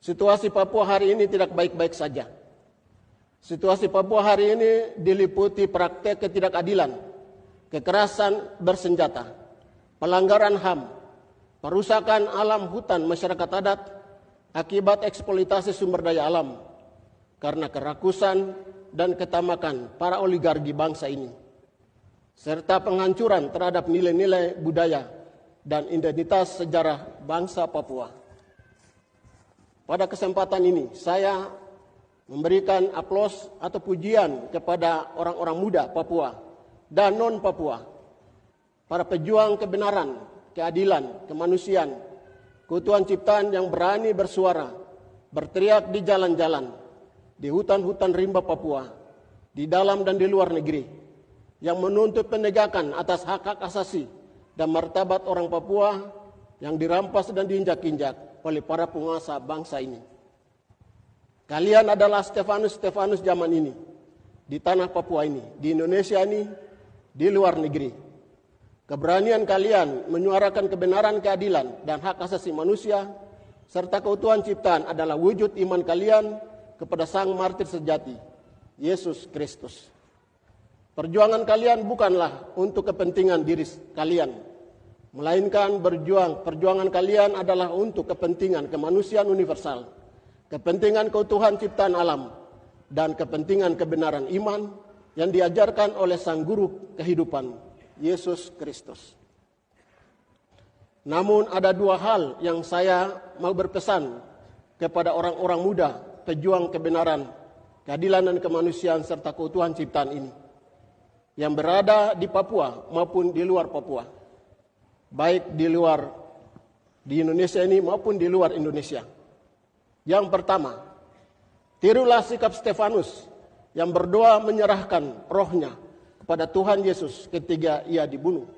Situasi Papua hari ini tidak baik-baik saja. Situasi Papua hari ini diliputi praktek ketidakadilan, kekerasan bersenjata, pelanggaran HAM, perusakan alam hutan masyarakat adat akibat eksploitasi sumber daya alam karena kerakusan dan ketamakan para oligarki bangsa ini, serta penghancuran terhadap nilai-nilai budaya dan identitas sejarah bangsa Papua. Pada kesempatan ini, saya memberikan aplaus atau pujian kepada orang-orang muda Papua dan non-Papua, para pejuang kebenaran, keadilan, kemanusiaan, keutuhan ciptaan yang berani bersuara, berteriak di jalan-jalan, di hutan-hutan rimba Papua, di dalam dan di luar negeri, yang menuntut penegakan atas hak-hak asasi dan martabat orang Papua yang dirampas dan diinjak-injak oleh para penguasa bangsa ini. Kalian adalah Stefanus zaman ini, di tanah Papua ini, di Indonesia ini, di luar negeri. Keberanian kalian menyuarakan kebenaran, keadilan, dan hak asasi manusia, serta keutuhan ciptaan adalah wujud iman kalian kepada Sang Martir sejati, Yesus Kristus. Perjuangan kalian bukanlah untuk kepentingan diri kalian, melainkan perjuangan kalian adalah untuk kepentingan kemanusiaan universal, kepentingan keutuhan ciptaan alam, dan kepentingan kebenaran iman yang diajarkan oleh Sang Guru kehidupan, Yesus Kristus. Namun ada dua hal yang saya mau berpesan kepada orang-orang muda, pejuang kebenaran, keadilan dan kemanusiaan serta keutuhan ciptaan ini, yang berada di Papua maupun di luar Papua, baik di Indonesia ini maupun di luar Indonesia. Yang pertama, tirulah sikap Stefanus yang berdoa menyerahkan rohnya kepada Tuhan Yesus ketika ia dibunuh.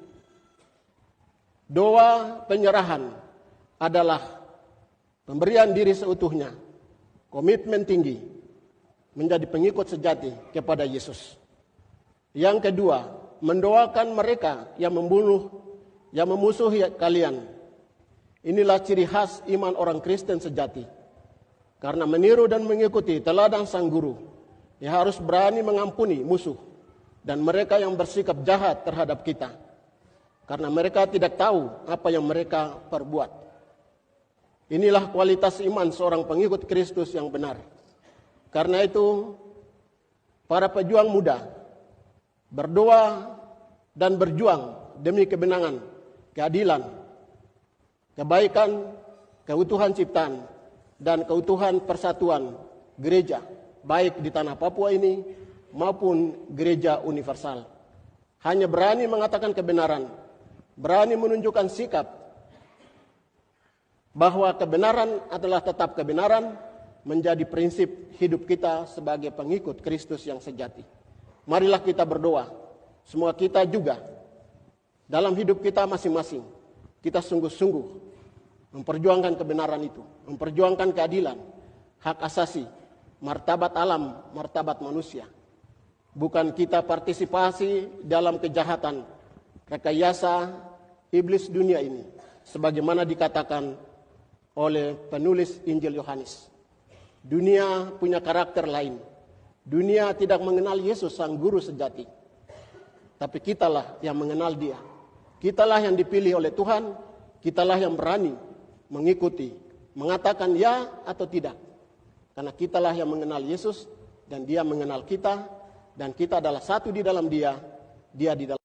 Doa penyerahan adalah pemberian diri seutuhnya, komitmen tinggi, menjadi pengikut sejati kepada Yesus. Yang kedua, mendoakan mereka yang membunuh, yang memusuhi kalian. Inilah ciri khas iman orang Kristen sejati. Karena meniru dan mengikuti teladan Sang Guru, ia harus berani mengampuni musuh dan mereka yang bersikap jahat terhadap kita. Karena mereka tidak tahu apa yang mereka perbuat. Inilah kualitas iman seorang pengikut Kristus yang benar. Karena itu, para pejuang muda berdoa dan berjuang demi kebenaran, keadilan, kebaikan, keutuhan ciptaan, dan keutuhan persatuan gereja, baik di tanah Papua ini maupun gereja universal. Hanya berani mengatakan kebenaran, berani menunjukkan sikap bahwa kebenaran adalah tetap kebenaran, menjadi prinsip hidup kita sebagai pengikut Kristus yang sejati. Marilah kita berdoa, semua kita juga, dalam hidup kita masing-masing, kita sungguh-sungguh memperjuangkan kebenaran itu, memperjuangkan keadilan, hak asasi, martabat alam, martabat manusia. Bukan kita partisipasi dalam kejahatan, rekayasa iblis dunia ini, sebagaimana dikatakan oleh penulis Injil Yohanes. Dunia punya karakter lain. Dunia tidak mengenal Yesus Sang Guru sejati. Tapi kitalah yang mengenal Dia. Kitalah yang dipilih oleh Tuhan, kitalah yang berani mengikuti, mengatakan ya atau tidak. Karena kitalah yang mengenal Yesus dan Dia mengenal kita, dan kita adalah satu di dalam Dia, Dia di dalam